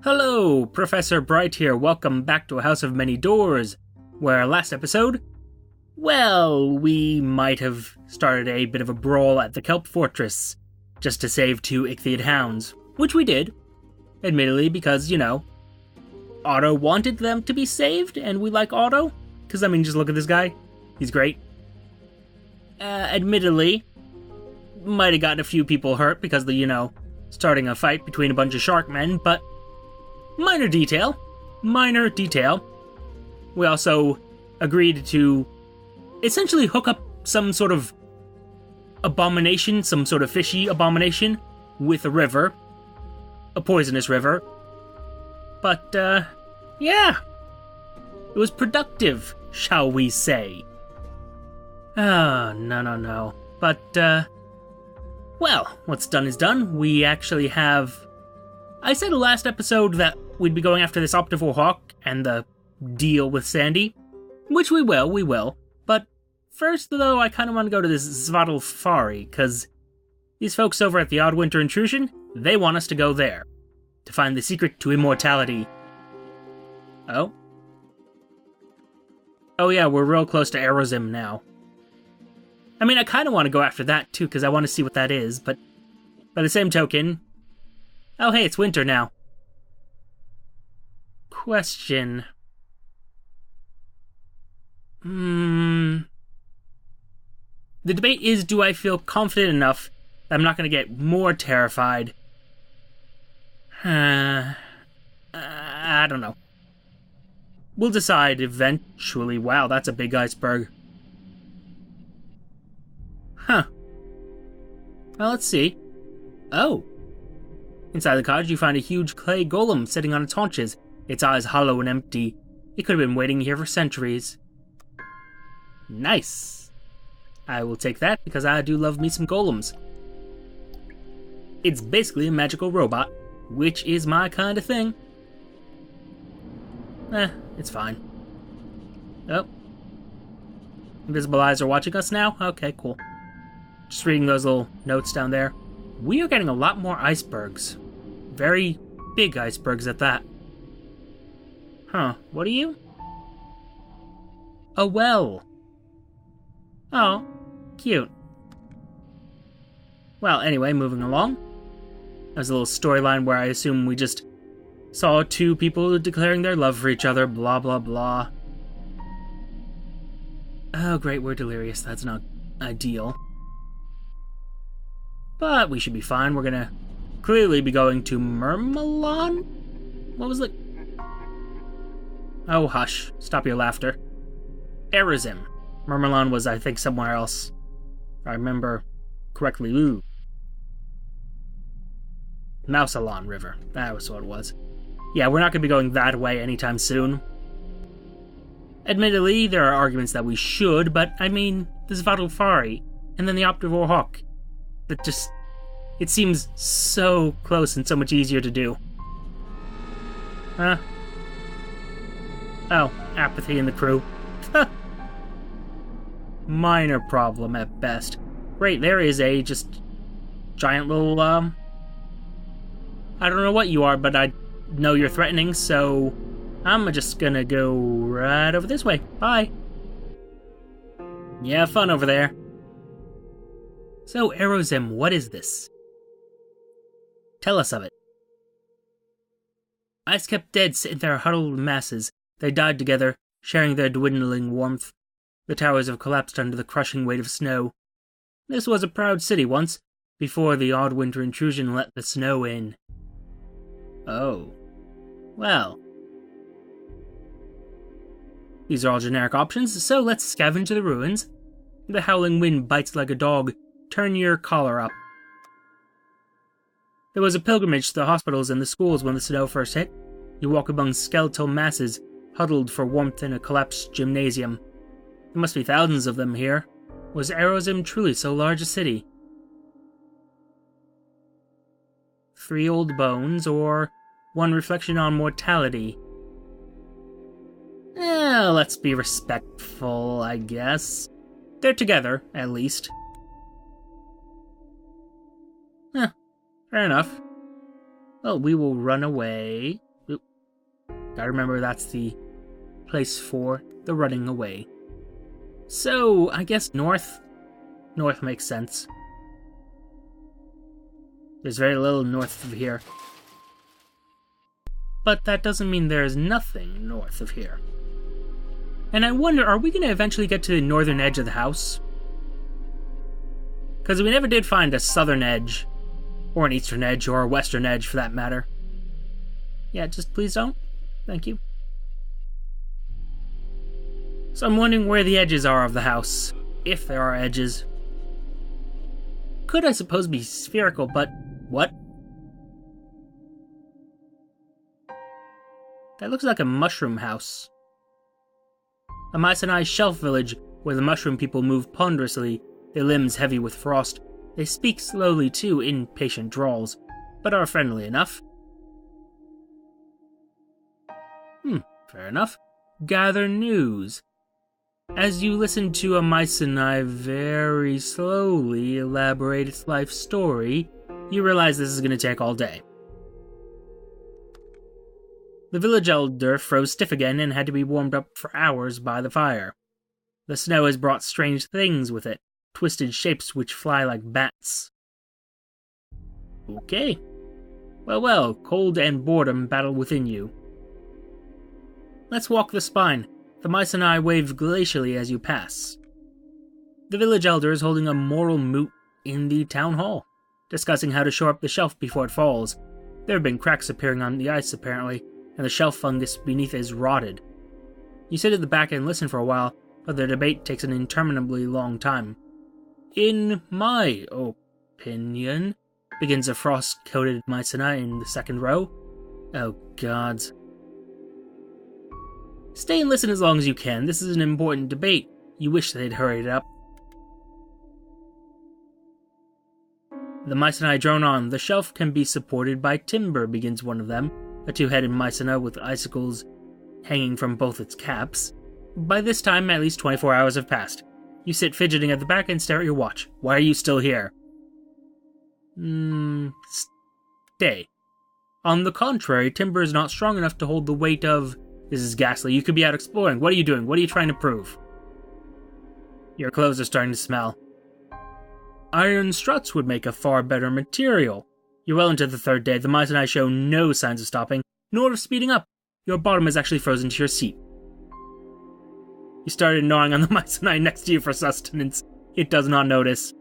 Hello, Professor Bright here. Welcome back to A House of Many Doors, where last episode, well, we might have started a bit of a brawl at the Kelp Fortress, just to save two ichthyid hounds, which we did, admittedly because, Otto wanted them to be saved, and we like Otto, because, just look at this guy. He's great. Admittedly, might have gotten a few people hurt because of starting a fight between a bunch of shark men, but minor detail. We also agreed to essentially hook up some sort of abomination, some sort of fishy abomination, with a river. A poisonous river. But, yeah. It was productive, shall we say. No. But, well, what's done is done. We actually have... I said last episode that we'd be going after this Optival Hawk and the deal with Sandy, which we will. But first, though, I kind of want to go to this Svadilfari, because these folks over at the Odd Winter Intrusion, they want us to go there, to find the secret to immortality. Oh? Oh yeah, we're real close to Erozim now. I kind of want to go after that, too, because I want to see what that is, but by the same token... Oh, hey, it's winter now. Question. The debate is, do I feel confident enough that I'm not going to get more terrified? I don't know. We'll decide eventually. Wow, that's a big iceberg. Huh. Well, let's see. Oh. Inside the cottage, you find a huge clay golem sitting on its haunches, its eyes hollow and empty. It could have been waiting here for centuries. Nice. I will take that, because I do love me some golems. It's basically a magical robot, which is my kind of thing. It's fine. Oh. Invisible eyes are watching us now? Okay, cool. Just reading those little notes down there. We are getting a lot more icebergs. Very big icebergs at that. Huh, what are you? A well. Oh, cute. Well, anyway, moving along. There's a little storyline where I assume we just saw two people declaring their love for each other, blah blah blah. Oh great, we're delirious, that's not ideal. But we should be fine. We're gonna clearly be going to Murmalon? What was it? Oh, hush. Stop your laughter. Erozim. Murmalon was, I think, somewhere else. If I remember correctly. Ooh. Mousalon River. That was what it was. Yeah, we're not gonna be going that way anytime soon. Admittedly, there are arguments that we should, but, the Svadilfari, and then the Optival Hawk. That just... It seems so close and so much easier to do. Huh? Oh, apathy in the crew. Minor problem at best. Great, there is a just giant little, I don't know what you are, but I know you're threatening, so I'm just gonna go right over this way. Bye. Yeah, fun over there. So, Erozim, what is this? Tell us of it. Ice kept dead sit in their huddled masses. They died together, sharing their dwindling warmth. The towers have collapsed under the crushing weight of snow. This was a proud city once, before the odd winter intrusion let the snow in. Oh. Well. These are all generic options, so let's scavenge the ruins. The howling wind bites like a dog. Turn your collar up. There was a pilgrimage to the hospitals and the schools when the snow first hit. You walk among skeletal masses, huddled for warmth in a collapsed gymnasium. There must be thousands of them here. Was Erozim truly so large a city? 3 old bones, or one reflection on mortality? Let's be respectful, I guess. They're together, at least. Fair enough. Well, we will run away. I remember that's the place for the running away. So, I guess north? North makes sense. There's very little north of here. But that doesn't mean there is nothing north of here. And I wonder, are we going to eventually get to the northern edge of the house? Because we never did find a southern edge, or an eastern edge, or a western edge for that matter. Yeah, just please don't. Thank you. So I'm wondering where the edges are of the house, if there are edges. Could, I suppose, be spherical, but what? That looks like a mushroom house. A Mycenae shelf village where the mushroom people move ponderously, their limbs heavy with frost. They speak slowly too, in patient drawls, but are friendly enough. Fair enough. Gather news. As you listen to a Mycenae very slowly elaborate its life story, you realize this is going to take all day. The village elder froze stiff again and had to be warmed up for hours by the fire. The snow has brought strange things with it, twisted shapes which fly like bats. Okay. Well, cold and boredom battle within you. Let's walk the spine. The Mycenae wave glacially as you pass. The village elder is holding a moral moot in the town hall, discussing how to shore up the shelf before it falls. There have been cracks appearing on the ice, apparently, and the shelf fungus beneath is rotted. You sit at the back and listen for a while, but the debate takes an interminably long time. In my opinion, begins a frost-coated Mycenae in the second row. Oh, gods. Stay and listen as long as you can. This is an important debate. You wish they'd hurried it up. The Mycenae drone on. The shelf can be supported by timber, begins one of them, a two-headed Mycenae with icicles hanging from both its caps. By this time, at least 24 hours have passed. You sit fidgeting at the back and stare at your watch. Why are you still here? Stay. On the contrary, timber is not strong enough to hold the weight of... This is ghastly. You could be out exploring. What are you doing? What are you trying to prove? Your clothes are starting to smell. Iron struts would make a far better material. You're well into the third day. The Mycenae show no signs of stopping, nor of speeding up. Your bottom is actually frozen to your seat. You started gnawing on the Mycenae next to you for sustenance. It does not notice.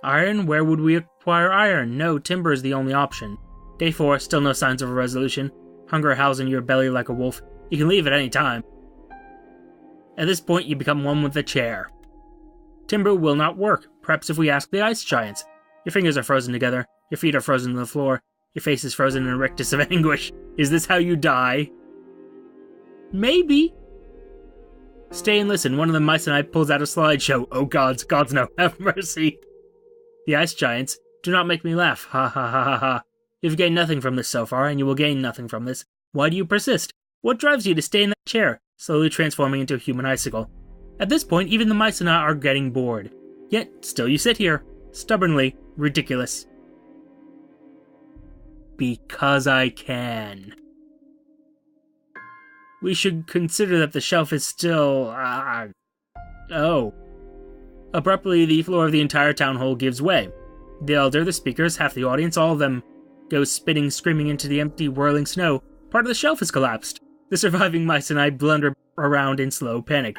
Iron? Where would we acquire iron? No, timber is the only option. Day 4, still no signs of a resolution. Hunger howls in your belly like a wolf. You can leave at any time. At this point, you become one with the chair. Timber will not work. Perhaps if we ask the ice giants. Your fingers are frozen together. Your feet are frozen to the floor. Your face is frozen in a rictus of anguish. Is this how you die? Maybe. Stay and listen. One of the Mycenae pulls out a slideshow. Oh gods, gods no, have mercy. The ice giants, do not make me laugh. Ha ha ha ha ha. You've gained nothing from this so far, and you will gain nothing from this. Why do you persist? What drives you to stay in that chair, slowly transforming into a human icicle? At this point, even the Mycenae are getting bored. Yet, still you sit here. Stubbornly. Ridiculous. Because I can. We should consider that the shelf is still... Oh. Abruptly, the floor of the entire town hall gives way. The elder, the speakers, half the audience, all of them, go spitting, screaming into the empty, whirling snow. Part of the shelf has collapsed. The surviving Mycenae blunder around in slow panic.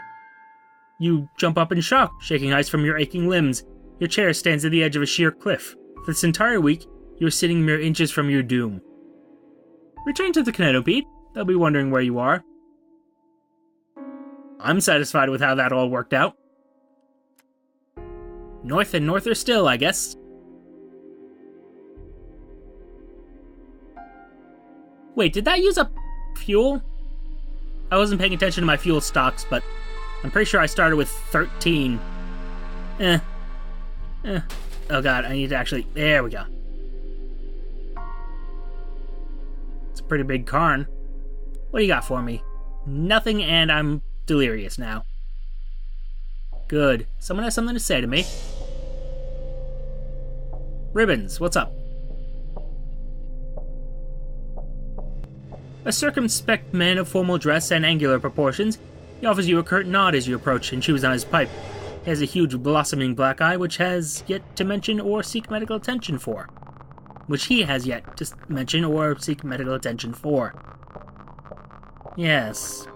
You jump up in shock, shaking ice from your aching limbs. Your chair stands at the edge of a sheer cliff. For this entire week, you're sitting mere inches from your doom. Return to the Kinetopede. They'll be wondering where you are. I'm satisfied with how that all worked out. North and norther still, I guess. Wait, did that use up fuel? I wasn't paying attention to my fuel stocks, but I'm pretty sure I started with 13. Oh god, I need to actually... There we go. It's a pretty big cairn. What do you got for me? Nothing, and I'm delirious now. Good. Someone has something to say to me. Ribbons, what's up? A circumspect man of formal dress and angular proportions, he offers you a curt nod as you approach and chews on his pipe. He has a huge blossoming black eye which has yet to mention or seek medical attention for. Yes.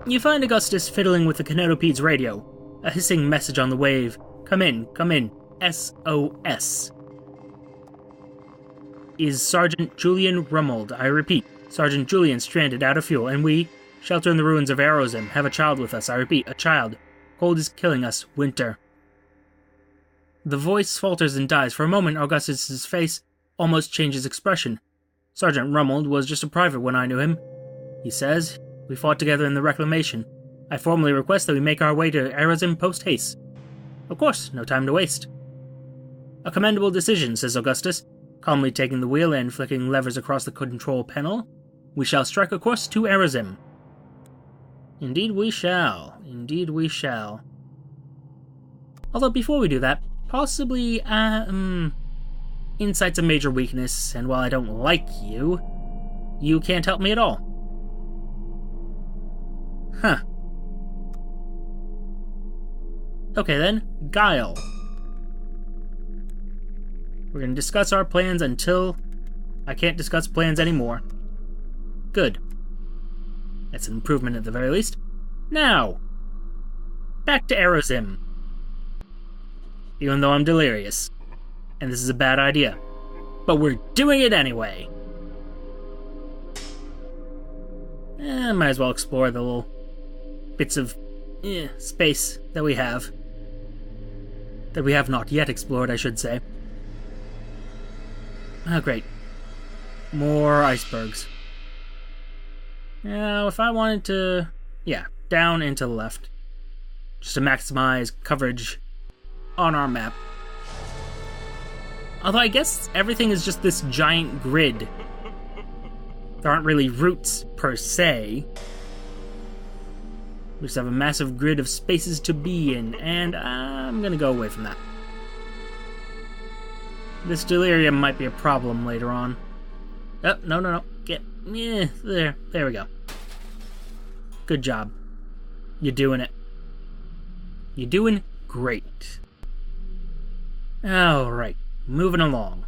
You find Augustus fiddling with the Kinetopede's radio, a hissing message on the wave. Come in, SOS. Is Sergeant Julian Rummold. I repeat, Sergeant Julian stranded out of fuel, and we, shelter in the ruins of Arrowzim, have a child with us. I repeat, a child. Cold is killing us. Winter. The voice falters and dies. For a moment, Augustus's face almost changes expression. Sergeant Rummold was just a private when I knew him. He says, we fought together in the Reclamation. I formally request that we make our way to Arrowzim post-haste. Of course, no time to waste. A commendable decision, says Augustus, calmly taking the wheel and flicking levers across the control panel. We shall strike a course to Arrowzim. Indeed we shall. Indeed we shall. Although before we do that, possibly, insight's a major weakness, and while I don't like you, you can't help me at all. Huh. Okay then, Guile. We're going to discuss our plans until I can't discuss plans anymore. Good. That's an improvement at the very least. Now, back to Arrowzim. Even though I'm delirious. And this is a bad idea. But we're doing it anyway. Might as well explore the little bits of space that we have. That we have not yet explored, I should say. Oh, great. More icebergs. Now, if I wanted to... yeah, down and to the left. Just to maximize coverage on our map. Although I guess everything is just this giant grid. There aren't really routes, per se. We just have a massive grid of spaces to be in, and I'm gonna go away from that. This delirium might be a problem later on. Oh, no. There we go. Good job. You're doing it. You're doing great. Alright, moving along.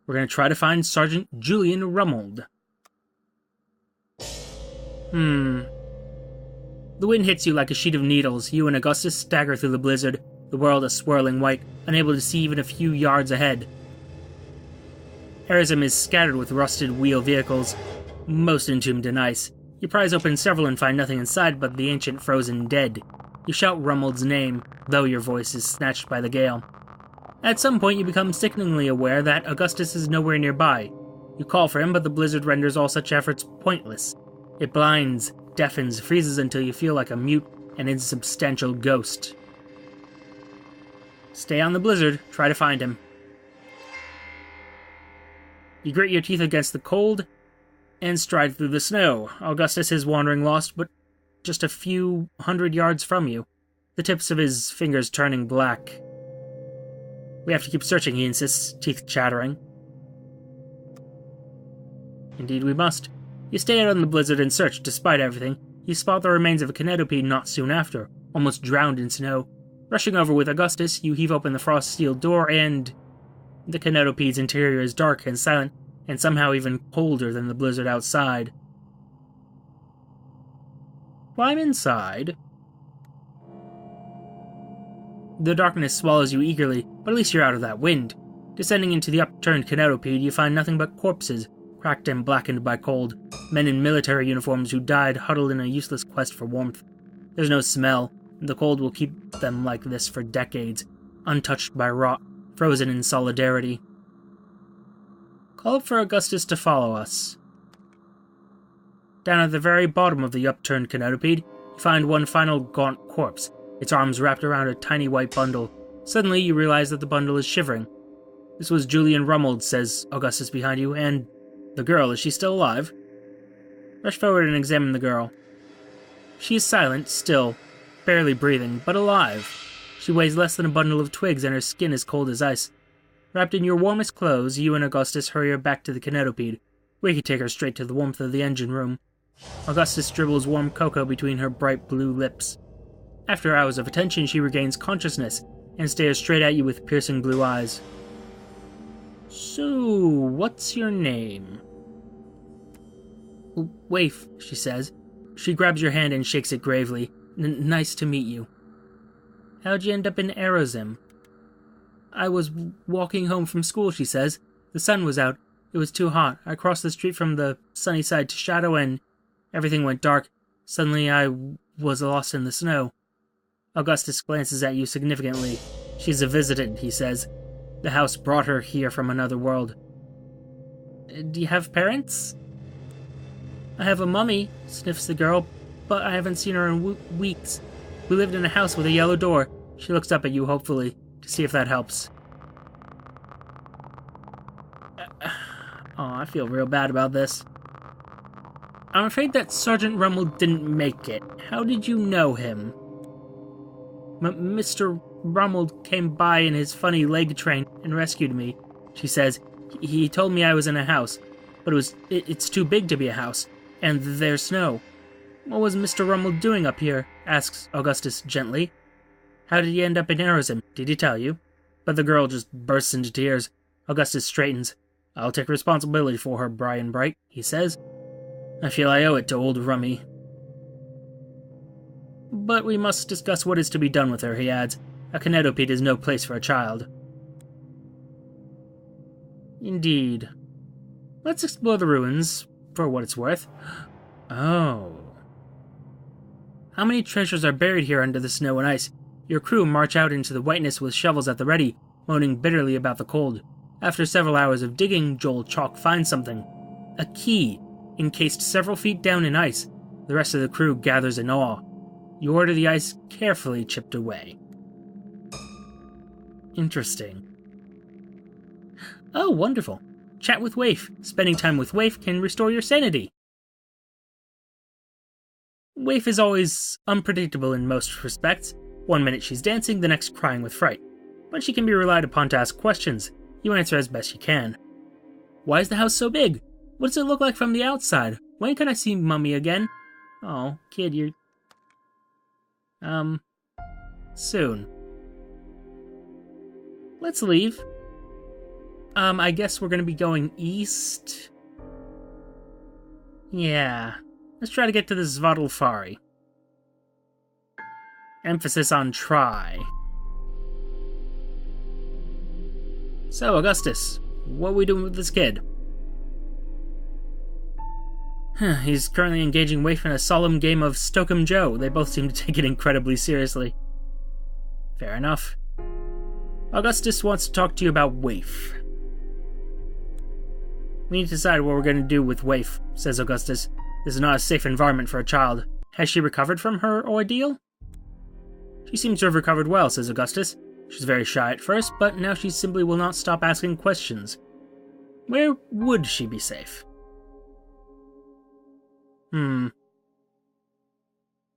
We're gonna try to find Sergeant Julian Rummold. The wind hits you like a sheet of needles. You and Augustus stagger through the blizzard, the world a swirling white, unable to see even a few yards ahead. Arrowzim is scattered with rusted wheel vehicles, most entombed in ice. You prise open several and find nothing inside but the ancient frozen dead. You shout Rummold's name, though your voice is snatched by the gale. At some point you become sickeningly aware that Augustus is nowhere nearby. You call for him, but the blizzard renders all such efforts pointless. It blinds, deafens, freezes until you feel like a mute and insubstantial ghost. Stay on the blizzard, try to find him. You grit your teeth against the cold and stride through the snow. Augustus is wandering lost, but just a few 100 yards from you, the tips of his fingers turning black. We have to keep searching, he insists, teeth chattering. Indeed we must. You stay out on the blizzard and search. Despite everything, you spot the remains of a Kinetopede not soon after, almost drowned in snow. Rushing over with Augustus, you heave open the frost-sealed door and... the Kinetopede's interior is dark and silent, and somehow even colder than the blizzard outside. Climb inside. The darkness swallows you eagerly, but at least you're out of that wind. Descending into the upturned Kinetopede, you find nothing but corpses, cracked and blackened by cold, men in military uniforms who died huddled in a useless quest for warmth. There's no smell, and the cold will keep them like this for decades, untouched by rot, frozen in solidarity. Call for Augustus to follow us. Down at the very bottom of the upturned Kinetopede, you find one final gaunt corpse, its arms wrapped around a tiny white bundle. Suddenly you realize that the bundle is shivering. This was Julian Rummold, says Augustus behind you, and... the girl, is she still alive? Rush forward and examine the girl. She is silent, still, barely breathing, but alive. She weighs less than a bundle of twigs and her skin is cold as ice. Wrapped in your warmest clothes, you and Augustus hurry her back to the Kinetopede. We could take her straight to the warmth of the engine room. Augustus dribbles warm cocoa between her bright blue lips. After hours of attention, she regains consciousness and stares straight at you with piercing blue eyes. So, what's your name? Waif, she says. She grabs your hand and shakes it gravely. Nice to meet you. How'd you end up in Aerozim? I was walking home from school, she says. The sun was out. It was too hot. I crossed the street from the sunny side to Shadow and everything went dark. Suddenly I was lost in the snow. Augustus glances at you significantly. She's a visitant, he says. The house brought her here from another world. Do you have parents? I have a mummy, sniffs the girl, but I haven't seen her in weeks. We lived in a house with a yellow door. She looks up at you hopefully, to see if that helps. I feel real bad about this. I'm afraid that Sergeant Rummel didn't make it. How did you know him? Mr. Rummel came by in his funny leg train and rescued me, she says. He told me I was in a house, but it's too big to be a house, and there's snow. What was Mr. Rummel doing up here? Asks Augustus gently. How did he end up in Aerozim? Did he tell you? But the girl just bursts into tears. Augustus straightens. I'll take responsibility for her, Brian Bright, he says. I feel I owe it to old Rummy. But we must discuss what is to be done with her, he adds. A Kinetopede is no place for a child. Indeed. Let's explore the ruins, for what it's worth. Oh. How many treasures are buried here under the snow and ice? Your crew march out into the whiteness with shovels at the ready, moaning bitterly about the cold. After several hours of digging, Joel Chalk finds something. A key, encased several feet down in ice. The rest of the crew gathers in awe. You order the ice carefully chipped away. Interesting. Oh, wonderful. Chat with Waif. Spending time with Waif can restore your sanity. Waif is always unpredictable in most respects. One minute she's dancing, the next crying with fright. But she can be relied upon to ask questions. You answer as best you can. Why is the house so big? What does it look like from the outside? When can I see Mummy again? Oh, kid, you're... soon. Let's leave. I guess we're gonna be going east? Yeah. Let's try to get to the Svadilfari. Emphasis on try. So, Augustus, what are we doing with this kid? He's currently engaging Waif in a solemn game of Stoke'em Joe. They both seem to take it incredibly seriously. Fair enough. Augustus wants to talk to you about Waif. We need to decide what we're going to do with Waif, says Augustus. This is not a safe environment for a child. Has she recovered from her ordeal? She seems to have recovered well, says Augustus. She's very shy at first, but now she simply will not stop asking questions. Where would she be safe?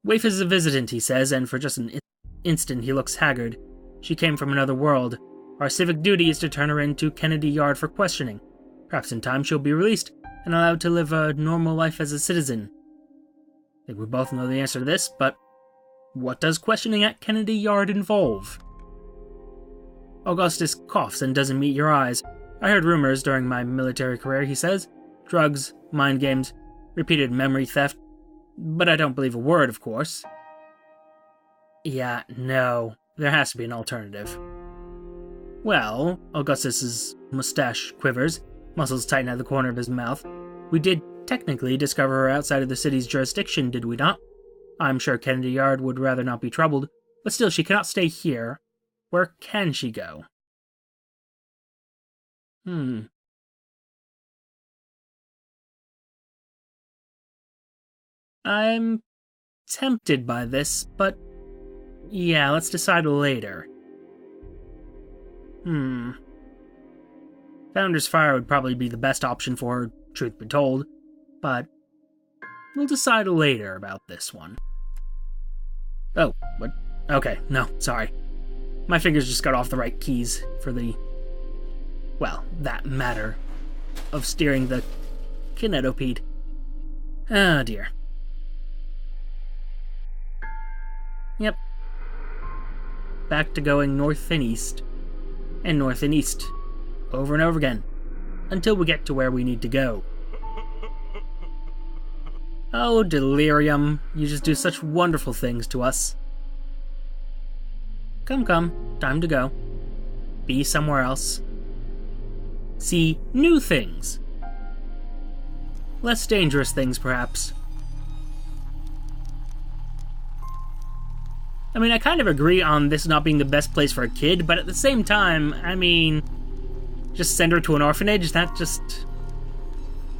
Waif is a visitant, he says, and for just an instant he looks haggard. She came from another world. Our civic duty is to turn her into Kennedy Yard for questioning. Perhaps in time she'll be released and allowed to live a normal life as a citizen. I think we both know the answer to this, but what does questioning at Kennedy Yard involve? Augustus coughs and doesn't meet your eyes. I heard rumors during my military career, he says. Drugs, mind games, repeated memory theft. But I don't believe a word, of course. Yeah, no. There has to be an alternative. Well, Augustus's mustache quivers, muscles tighten at the corner of his mouth. We did technically discover her outside of the city's jurisdiction, did we not? I'm sure Kennedy Yard would rather not be troubled, but still she cannot stay here. Where can she go? I'm tempted by this, but yeah, let's decide later. Founder's Fire would probably be the best option for her, truth be told, but we'll decide later about this one. Oh, what? Okay, no, sorry. My fingers just got off the right keys for the well, that matter of steering the Kinetopede. Oh dear. Yep. Back to going north and east. And north and east. Over and over again. Until we get to where we need to go. Oh, delirium. You just do such wonderful things to us. Come, come. Time to go. Be somewhere else. See new things. Less dangerous things, perhaps. I mean, I kind of agree on this not being the best place for a kid, but at the same time, I mean, just send her to an orphanage? That just...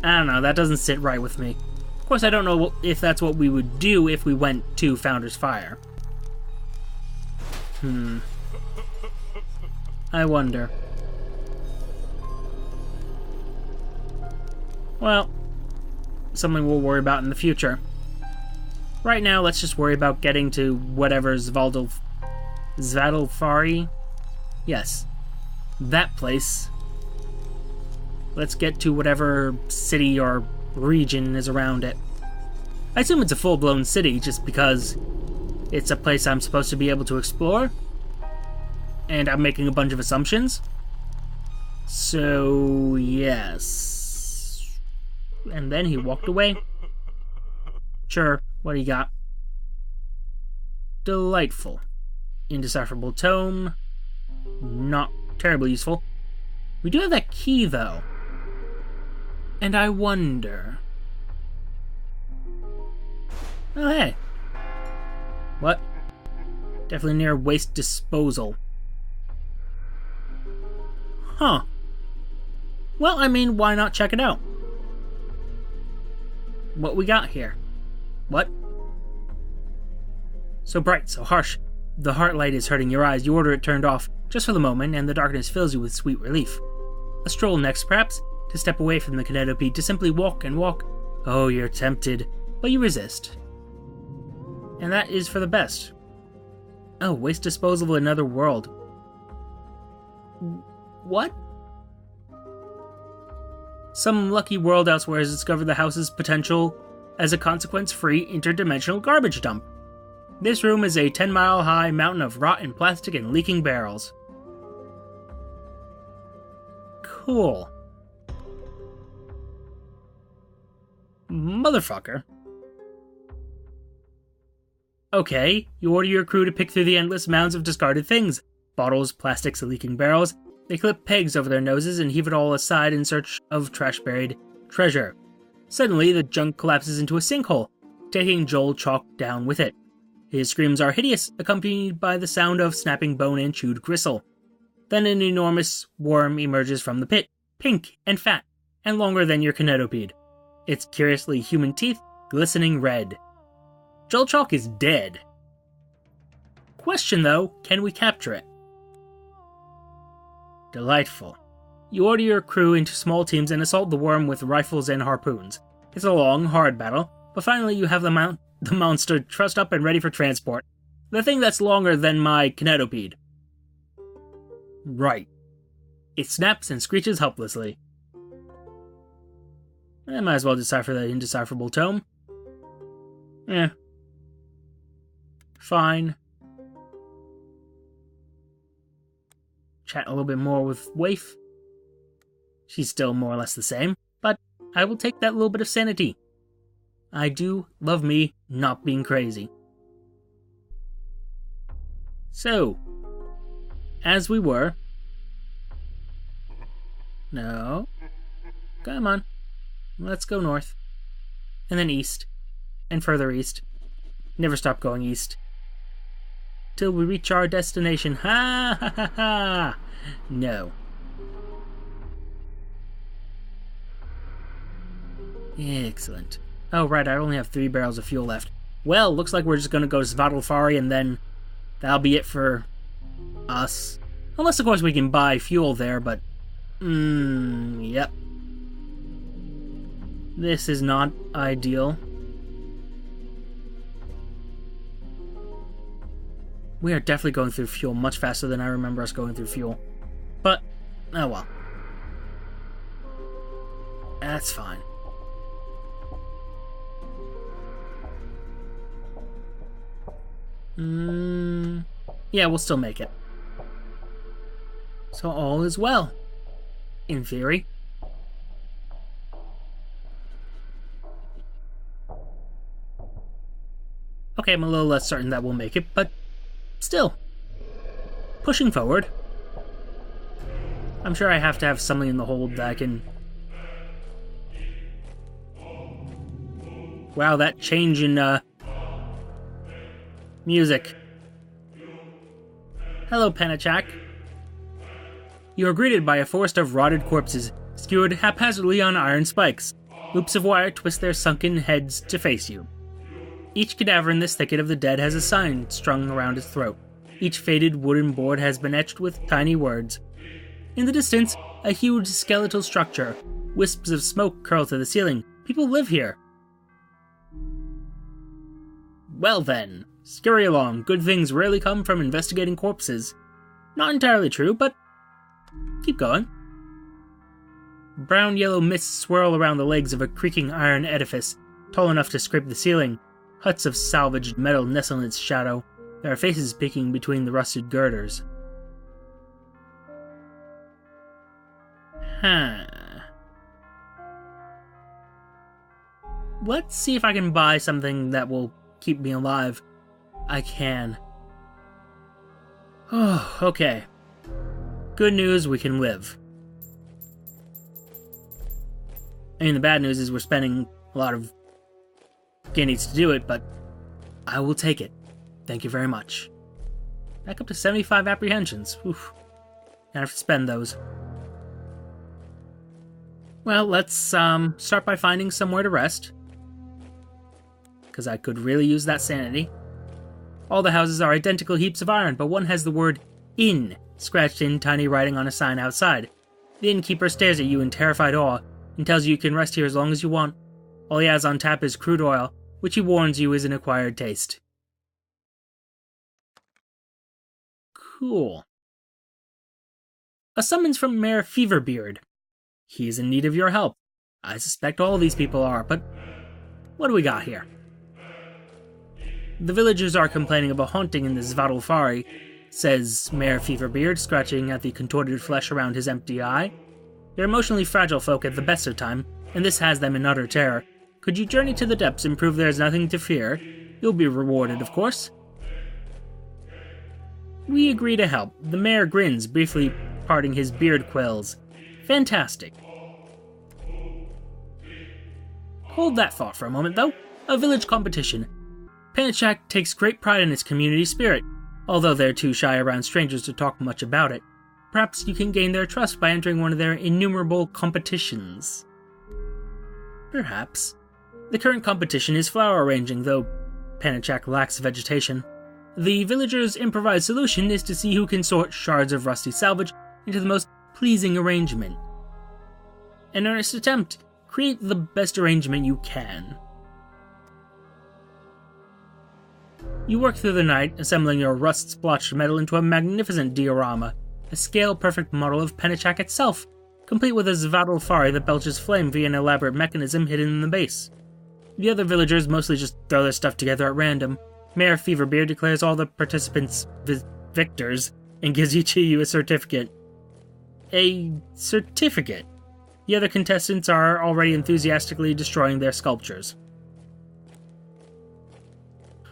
I don't know, that doesn't sit right with me. Of course, I don't know if that's what we would do if we went to Founder's Fire. I wonder. Well, something we'll worry about in the future. Right now, let's just worry about getting to whatever Svadilfari? Yes, that place. Let's get to whatever city or region is around it. I assume it's a full-blown city just because it's a place I'm supposed to be able to explore. And I'm making a bunch of assumptions. So, yes. And then he walked away. Sure, what do you got? Delightful. Indecipherable tome. Not terribly useful. We do have that key, though. And I wonder... Oh, hey. What? Definitely near waste disposal. Huh. Well, I mean, why not check it out? What we got here? What? So bright, so harsh. The heart light is hurting your eyes. You order it turned off, just for the moment, and the darkness fills you with sweet relief. A stroll next, perhaps? To step away from the Kinetopede, to simply walk and walk. Oh, you're tempted, but you resist. And that is for the best. Oh, waste disposal of another world. What? Some lucky world elsewhere has discovered the house's potential as a consequence-free interdimensional garbage dump. This room is a 10-mile-high mountain of rotten plastic and leaking barrels. Cool. Motherfucker. Okay, you order your crew to pick through the endless mounds of discarded things. Bottles, plastics, and leaking barrels. They clip pegs over their noses and heave it all aside in search of trash-buried treasure. Suddenly, the junk collapses into a sinkhole, taking Joel Chalk down with it. His screams are hideous, accompanied by the sound of snapping bone and chewed gristle. Then an enormous worm emerges from the pit, pink and fat, and longer than your Kinetopede. Its curiously human teeth glistening red. Joel Chalk is dead. Question though, can we capture it? Delightful. You order your crew into small teams and assault the worm with rifles and harpoons. It's a long, hard battle, but finally you have the monster trussed up and ready for transport. The thing that's longer than my Kinetopede. Right. It snaps and screeches helplessly. I might as well decipher the indecipherable tome. Fine. Chat a little bit more with Waif. She's still more or less the same, but I will take that little bit of sanity. I do love me not being crazy. So, as we were... No. Come on. Let's go north. And then east. And further east. Never stop going east. Till we reach our destination. Ha ha ha ha! No. Excellent. Oh, right, I only have 3 barrels of fuel left. Well, looks like we're just gonna go to Svadilfari and then that'll be it for us. Unless, of course, we can buy fuel there, but... yep. This is not ideal. We are definitely going through fuel much faster than I remember us going through fuel. But, oh well. That's fine. Yeah, we'll still make it. So all is well. In theory. Okay, I'm a little less certain that we'll make it, but still. Pushing forward. I'm sure I have to have something in the hold that I can... Wow, that change in, music. Hello, Penachak. You are greeted by a forest of rotted corpses, skewered haphazardly on iron spikes. Loops of wire twist their sunken heads to face you. Each cadaver in this thicket of the dead has a sign strung around its throat. Each faded wooden board has been etched with tiny words. In the distance, a huge skeletal structure. Wisps of smoke curl to the ceiling. People live here. Well then, scurry along. Good things rarely come from investigating corpses. Not entirely true, but keep going. Brown-yellow mists swirl around the legs of a creaking iron edifice, tall enough to scrape the ceiling. Huts of salvaged metal nestle in its shadow. There are faces peeking between the rusted girders. Let's see if I can buy something that will keep me alive. I can. Oh, okay. Good news, we can live. I mean, the bad news is we're spending a lot of guineas to do it, but I will take it. Thank you very much. Back up to 75 apprehensions. Oof. Gonna have to spend those. Well, let's start by finding somewhere to rest. Because I could really use that sanity. All the houses are identical heaps of iron, but one has the word "Inn" scratched in tiny writing on a sign outside. The innkeeper stares at you in terrified awe and tells you you can rest here as long as you want. All he has on tap is crude oil, which he warns you is an acquired taste. Cool. A summons from Mayor Feverbeard. He's in need of your help. I suspect all these people are, but what do we got here? The villagers are complaining of a haunting in the Svadalfari, says Mayor Feverbeard, scratching at the contorted flesh around his empty eye. They're emotionally fragile folk at the best of time, and this has them in utter terror. Could you journey to the depths and prove there's nothing to fear? You'll be rewarded, of course. We agree to help. The mayor grins, briefly parting his beard quills. Fantastic. Hold that thought for a moment, though. A village competition. Penachak takes great pride in its community spirit, although they're too shy around strangers to talk much about it. Perhaps you can gain their trust by entering one of their innumerable competitions. Perhaps. The current competition is flower arranging, though Penachak lacks vegetation. The villagers' improvised solution is to see who can sort shards of rusty salvage into the most pleasing arrangement. An earnest attempt. Create the best arrangement you can. You work through the night, assembling your rust-splotched metal into a magnificent diorama, a scale-perfect model of Penachak itself, complete with a Svadalfari that belches flame via an elaborate mechanism hidden in the base. The other villagers mostly just throw their stuff together at random. Mayor Feverbeard declares all the participants victors and gives each of you a certificate. A certificate? The other contestants are already enthusiastically destroying their sculptures.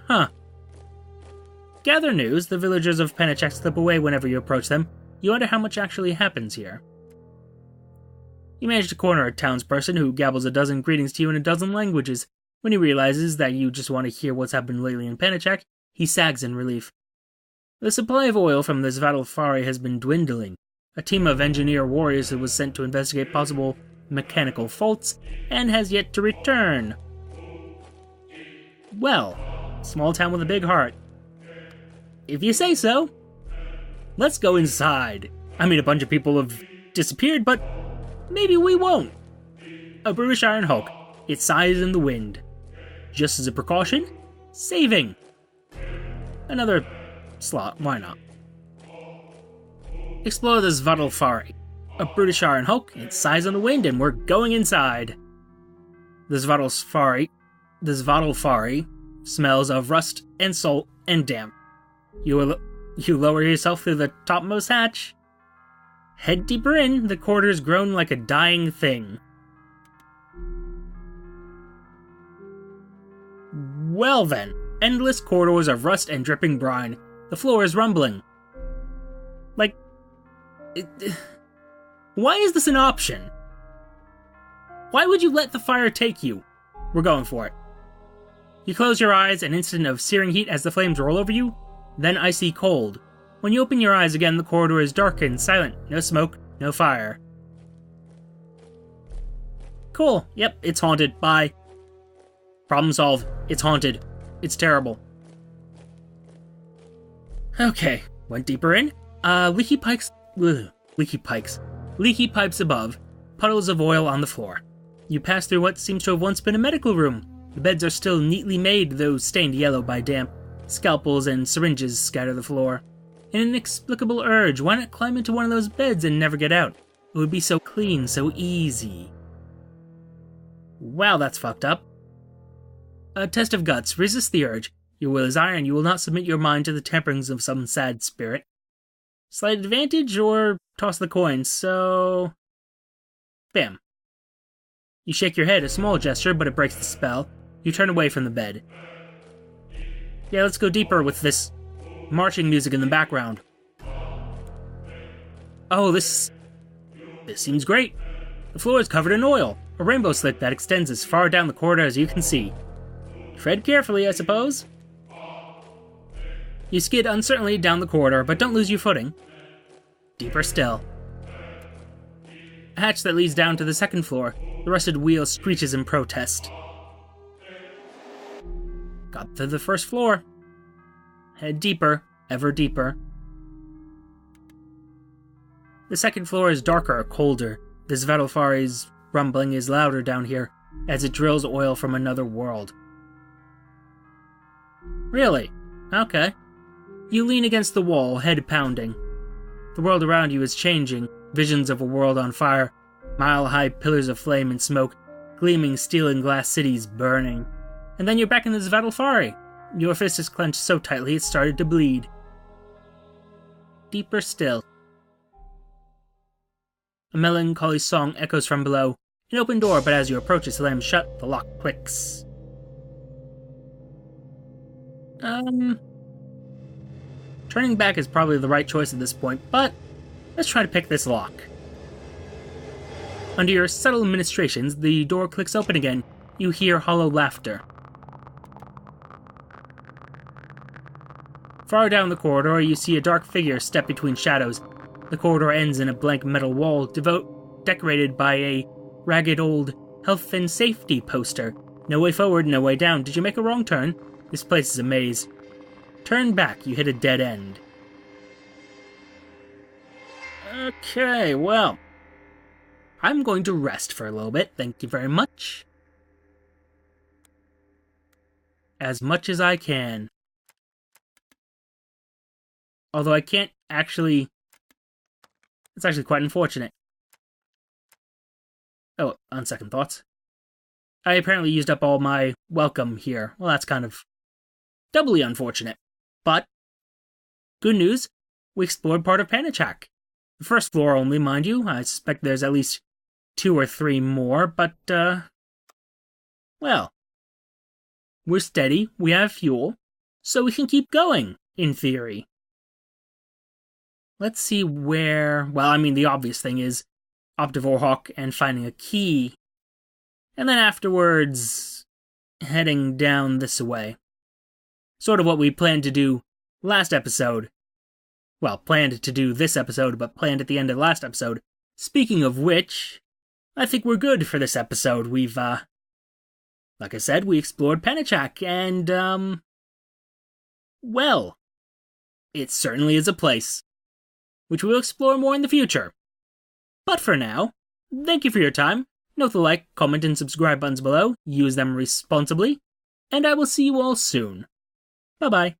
Huh. Gather news. The villagers of Penachak slip away whenever you approach them. You wonder how much actually happens here. You manage to corner a townsperson who gabbles a dozen greetings to you in a dozen languages. When he realizes that you just want to hear what's happened lately in Penachak, he sags in relief. The supply of oil from the Svadalfari has been dwindling. A team of engineer warriors was sent to investigate possible mechanical faults, and has yet to return. Well, small town with a big heart. If you say so. Let's go inside. I mean, a bunch of people have disappeared, but maybe we won't. A brutish iron hulk. It sighs in the wind. Just as a precaution, saving. Another slot, why not? Explore the Svadalfari. a British Iron Hulk, its size on the wind, and we're going inside. The Svartalfari smells of rust and salt and damp. You lower yourself through the topmost hatch. Head deeper in, the corridors groan like a dying thing. Well then, endless corridors of rust and dripping brine. The floor is rumbling. Why is this an option? Why would you let the fire take you? We're going for it. You close your eyes, an instant of searing heat as the flames roll over you, then icy cold. When you open your eyes again, the corridor is dark and silent. No smoke, no fire. Cool. Yep, it's haunted. Bye. Problem solved. It's haunted. It's terrible. Okay, went deeper in. Leaky pipes above, puddles of oil on the floor. You pass through what seems to have once been a medical room. The beds are still neatly made, though stained yellow by damp. Scalpels and syringes scatter the floor. An inexplicable urge, why not climb into one of those beds and never get out? It would be so clean, so easy. Wow, that's fucked up. A test of guts. Resist the urge. Your will is iron, you will not submit your mind to the temperings of some sad spirit. Slight advantage, or toss the coin, so... Bam. You shake your head, a small gesture, but it breaks the spell. You turn away from the bed. Yeah, let's go deeper with this marching music in the background. Oh, this seems great. The floor is covered in oil, a rainbow slit that extends as far down the corridor as you can see. Tread carefully, I suppose. You skid uncertainly down the corridor, but don't lose your footing. Deeper still. A hatch that leads down to the second floor. The rusted wheel screeches in protest. Got to the first floor. Head deeper, ever deeper. The second floor is darker, colder. The Svartalfari's rumbling is louder down here, as it drills oil from another world. Really? Okay. You lean against the wall, head pounding. The world around you is changing, visions of a world on fire, mile-high pillars of flame and smoke, gleaming steel and glass cities burning. And then you're back in the Svartalfari. Your fist is clenched so tightly it started to bleed. Deeper still. A melancholy song echoes from below. An open door, but as you approach it slams shut, the lock clicks. Turning back is probably the right choice at this point, but let's try to pick this lock. Under your subtle ministrations, the door clicks open again. You hear hollow laughter. Far down the corridor, you see a dark figure step between shadows. The corridor ends in a blank metal wall, decorated by a ragged old health and safety poster. No way forward, no way down. Did you make a wrong turn? This place is a maze. Turn back, you hit a dead end. Okay, well, I'm going to rest for a little bit. Thank you very much. As much as I can. Although I can't actually... It's actually quite unfortunate. Oh, on second thoughts. I apparently used up all my welcome here. Well, that's kind of doubly unfortunate. But, good news, we explored part of Panachak. The first floor only, mind you. I suspect there's at least 2 or 3 more, but, well, we're steady, we have fuel, so we can keep going, in theory. Let's see where... Well, I mean, the obvious thing is Optivore Hawk and finding a key. And then afterwards, heading down this way. Sort of what we planned to do last episode. Well, planned to do this episode, but planned at the end of last episode. Speaking of which, I think we're good for this episode. We've, like I said, we explored Panachak, and, well, it certainly is a place, which we'll explore more in the future. But for now, thank you for your time. Note the like, comment, and subscribe buttons below. Use them responsibly. And I will see you all soon. Bye-bye.